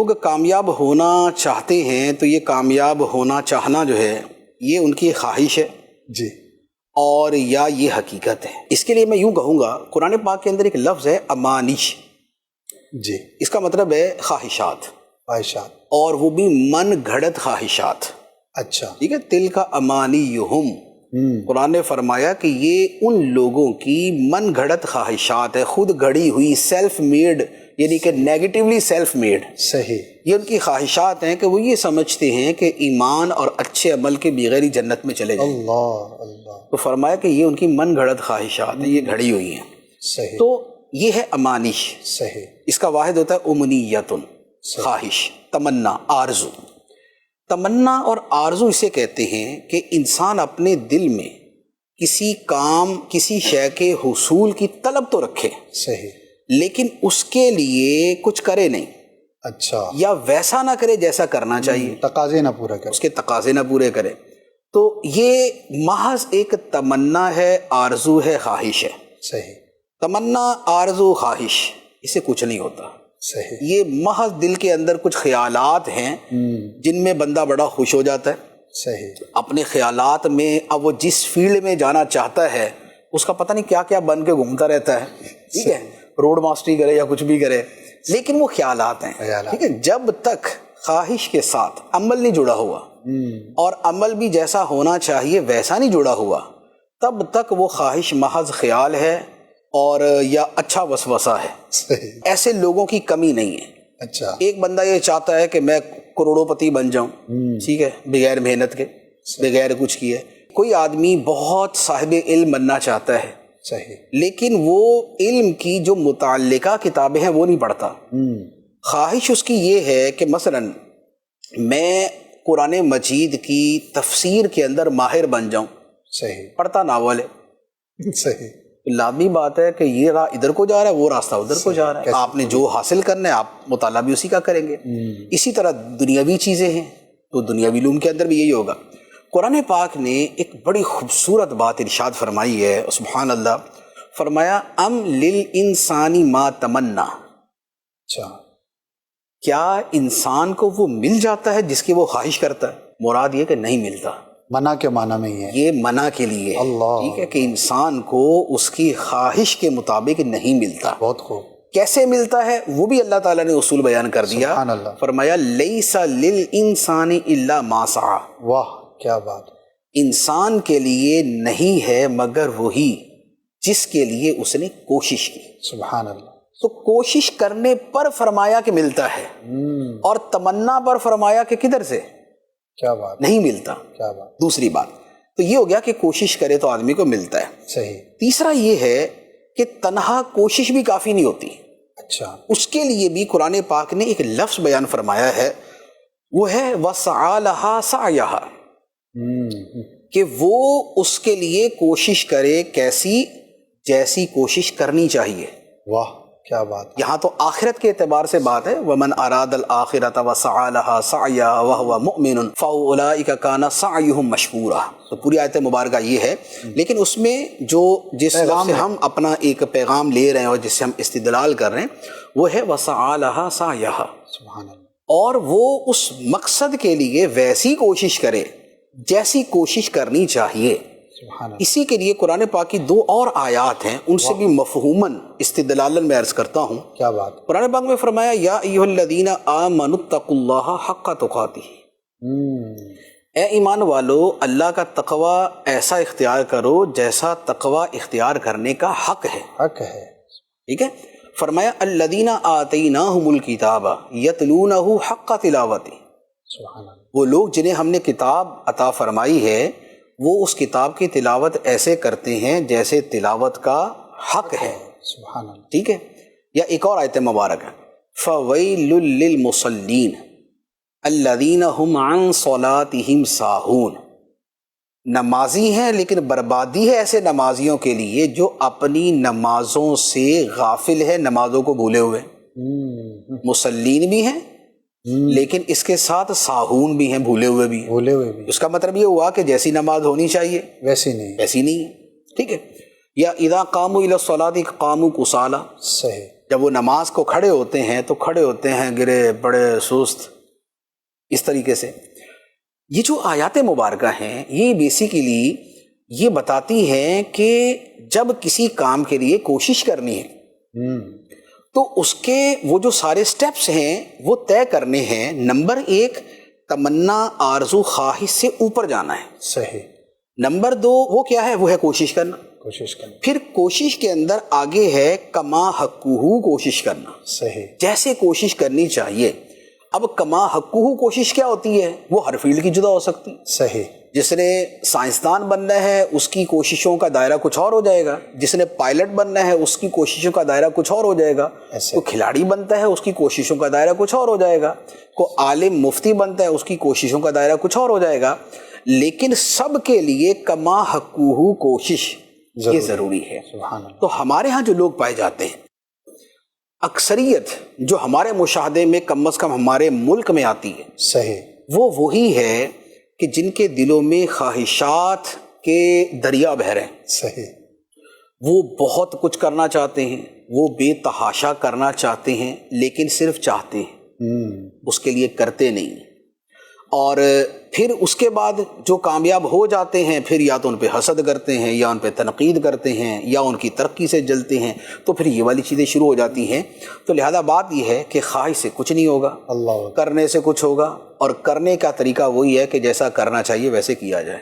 لوگ کامیاب ہونا چاہتے ہیں تو یہ کامیاب ہونا چاہنا جو ہے یہ ان کی خواہش ہے جی، اور یا یہ حقیقت ہے؟ اس کے لیے میں یوں کہوں گا، قرآن پاک کے اندر ایک لفظ ہے امانش، جی، اس کا مطلب ہے خواہشات، خواہشات، اور وہ بھی من گھڑت خواہشات. اچھا، ٹھیک ہے، تل کا امانیہم، قرآن نے فرمایا کہ یہ ان لوگوں کی من گھڑت خواہشات ہے، خود گھڑی ہوئی، سیلف میڈ، یعنی کہ نیگیٹیولی سیلف میڈ. صحیح، یہ ان کی خواہشات ہیں کہ وہ یہ سمجھتے ہیں کہ ایمان اور اچھے عمل کے بغیر ہی جنت میں چلے جائیں. اللہ اللہ، تو فرمایا کہ یہ ان کی من گھڑت خواہشات ہیں، یہ گھڑی ہوئی ہیں. صحیح، تو یہ ہے امانش. صحیح، اس کا واحد ہوتا ہے امنیتن، خواہش، تمنا، آرزو. تمنا اور آرزو اسے کہتے ہیں کہ انسان اپنے دل میں کسی کام، کسی شے کے حصول کی طلب تو رکھے، صحیح، لیکن اس کے لیے کچھ کرے نہیں، اچھا، یا ویسا نہ کرے جیسا کرنا چاہیے، تقاضے نہ پورا کر، اس کے تقاضے نہ پورے کرے. تو یہ محض ایک تمنا ہے، آرزو ہے، خواہش ہے. صحیح، تمنا، آرزو، خواہش، اسے کچھ نہیں ہوتا. صحیح، یہ محض دل کے اندر کچھ خیالات ہیں جن میں بندہ بڑا خوش ہو جاتا ہے. صحیح، اپنے خیالات میں اب وہ جس فیلڈ میں جانا چاہتا ہے اس کا پتہ نہیں کیا کیا بن کے گھومتا رہتا ہے. ٹھیک ہے، روڈ ماسٹری کرے یا کچھ بھی کرے، لیکن وہ خیالات ہیں. ٹھیک ہے، جب تک خواہش کے ساتھ عمل نہیں جڑا ہوا اور عمل بھی جیسا ہونا چاہیے ویسا نہیں جڑا ہوا، تب تک وہ خواہش محض خیال ہے اور یا اچھا وسوسہ ہے. صحیح، ایسے لوگوں کی کمی نہیں ہے. اچھا، ایک بندہ یہ چاہتا ہے کہ میں کروڑوں پتی بن جاؤں، ٹھیک ہے، بغیر محنت کے، بغیر کچھ کیے. کوئی آدمی بہت صاحب علم بننا چاہتا ہے، صحیح، لیکن وہ علم کی جو متعلقہ کتابیں ہیں وہ نہیں پڑھتا. خواہش اس کی یہ ہے کہ مثلا میں قرآن مجید کی تفسیر کے اندر ماہر بن جاؤں، صحیح، پڑھتا ناول ہے. صحیح، لازمی بات ہے کہ یہ راہ ادھر کو جا رہا ہے، وہ راستہ ادھر کو جا رہا ہے. آپ نے جو حاصل کرنا ہے آپ مطالعہ بھی اسی کا کریں گے. اسی طرح دنیاوی چیزیں ہیں تو دنیاوی علوم کے اندر بھی یہی ہوگا. قرآن پاک نے ایک بڑی خوبصورت بات ارشاد فرمائی ہے، سبحان اللہ. فرمایا ام للانسان ما تمنا، اچھا، کیا انسان کو وہ مل جاتا ہے جس کی وہ خواہش کرتا ہے؟ مراد یہ کہ نہیں ملتا. منع کے معنی میں ہی ہے، یہ منع کے لیے ہے. اللہ، ٹھیک ہے، کہ انسان کو اس کی خواہش کے مطابق نہیں ملتا. بہت خوب، کیسے ملتا ہے وہ بھی اللہ تعالیٰ نے اصول بیان کر دیا. سبحان اللہ، فرمایا لیس للانسان الا ما سعی، واہ کیا بات، انسان کے لیے نہیں ہے مگر وہی جس کے لیے اس نے کوشش کی. سبحان اللہ، تو کوشش کرنے پر فرمایا کہ ملتا ہے، اور تمنا پر فرمایا کہ کدھر سے کیا بات، نہیں ملتا. کیا بات، دوسری بات تو یہ ہو گیا کہ کوشش کرے تو آدمی کو ملتا ہے. صحیح، تیسرا یہ ہے کہ تنہا کوشش بھی کافی نہیں ہوتی. اچھا، اس کے لیے بھی قرآن پاک نے ایک لفظ بیان فرمایا ہے، وہ ہے وَسَعَى لَهَا سَعْيَهَا، کہ وہ اس کے لیے کوشش کرے کیسی، جیسی کوشش کرنی چاہیے. واہ کیا بات، یہاں تو آخرت کے اعتبار سے بات ہے، وَمَنْ أَرَادَ الْآخِرَةَ وَسَعَى لَهَا سَعْيَهَا وَهُوَ مُؤْمِنٌ فَأُولَٰئِكَ كَانَ سَعْيُهُمْ مَشْكُورًا. تو پوری آیت مبارکہ یہ ہے، لیکن اس میں جو جس لفظ سے ہم اپنا ایک پیغام لے رہے ہیں اور جس سے ہم استدلال کر رہے ہیں وہ ہے وَسَعَى لَهَا سَعْيَهَا، سبحان اللہ، اور وہ اس مقصد کے لیے ویسی کوشش کرے جیسی کوشش کرنی چاہیے. سبحان اللہ، اسی کے لیے قرآن پاک کی دو اور آیات ہیں، ان سے بھی مفہوماً استدلالاً میں عرض کرتا ہوں. کیا بات، قرآن پاک میں فرمایا یا ایھا الذین آمنوا اتقوا اللہ حق تقاتہ، اے ایمان والو اللہ کا تقوی ایسا اختیار کرو جیسا تقوی اختیار کرنے کا حق ہے. حق ہے، ٹھیک ہے، فرمایا الذین آتیناہم الکتاب یتلونہ حق تلاوتہ، سبحان اللہ، وہ لوگ جنہیں ہم نے کتاب عطا فرمائی ہے وہ اس کتاب کی تلاوت ایسے کرتے ہیں جیسے تلاوت کا حق ہے. سبحان اللہ، ٹھیک ہے. یا ایک اور آیت مبارک ہے فَوَيْلٌ لِّلْمُصَلِّينَ الَّذِينَ هُمْ عَن صَلَاتِهِمْ سَاهُونَ، نمازی ہیں لیکن بربادی ہے ایسے نمازیوں کے لیے جو اپنی نمازوں سے غافل ہے، نمازوں کو بھولے ہوئے. مسلین بھی ہیں لیکن اس کے ساتھ ساہون بھی ہیں، بھولے ہوئے بھی ہیں. بھولے ہوئے بھی، اس کا مطلب یہ ہوا کہ جیسی نماز ہونی چاہیے ویسی نہیں، ایسی نہیں ہے. ٹھیک ہے. یا اذا قاموا الی الصلاۃ قاموا کسالى، صحیح، جب وہ نماز کو کھڑے ہوتے ہیں تو کھڑے ہوتے ہیں گرے بڑے سست اس طریقے سے. یہ جو آیات مبارکہ ہیں یہ بیسیکلی یہ بتاتی ہیں کہ جب کسی کام کے لیے کوشش کرنی ہے تو اس کے وہ جو سارے سٹیپس ہیں وہ طے کرنے ہیں. نمبر 1 تمنا آرزو خواہش سے اوپر جانا ہے. صحیح. نمبر 2 وہ کیا ہے؟ وہ ہے کوشش کرنا. پھر کوشش کے اندر آگے ہے کما حقہ کوشش کرنا. صحیح. جیسے کوشش کرنی چاہیے. اب کما حقہ کوشش کیا ہوتی ہے؟ وہ ہر فیلڈ کی جدا ہو سکتی. صحیح. جس نے سائنسدان بننا ہے اس کی کوششوں کا دائرہ کچھ اور ہو جائے گا. جس نے پائلٹ بننا ہے اس کی کوششوں کا دائرہ کچھ اور ہو جائے گا. کوئی کھلاڑی بنتا ہے اس کی کوششوں کا دائرہ کچھ اور ہو جائے گا. کوئی عالم مفتی بنتا ہے اس کی کوششوں کا دائرہ کچھ اور ہو جائے گا. لیکن سب کے لیے کما حقہ کوشش یہ ضروری ہے. تو ہمارے ہاں جو لوگ پائے جاتے ہیں اکثریت جو ہمارے مشاہدے میں کم از کم ہمارے ملک میں آتی ہے صحیح وہ وہی ہے کہ جن کے دلوں میں خواہشات کے دریا بہہ رہے ہیں. صحیح. وہ بہت کچھ کرنا چاہتے ہیں, وہ بے تحاشا کرنا چاہتے ہیں, لیکن صرف چاہتے ہیں, اس کے لیے کرتے نہیں. اور پھر اس کے بعد جو کامیاب ہو جاتے ہیں پھر یا تو ان پہ حسد کرتے ہیں یا ان پہ تنقید کرتے ہیں یا ان کی ترقی سے جلتے ہیں. تو پھر یہ والی چیزیں شروع ہو جاتی ہیں. تو لہذا بات یہ ہے کہ خواہش سے کچھ نہیں ہوگا, اللہ کرنے سے کچھ ہوگا, اور کرنے کا طریقہ وہی ہے کہ جیسا کرنا چاہیے ویسے کیا جائے.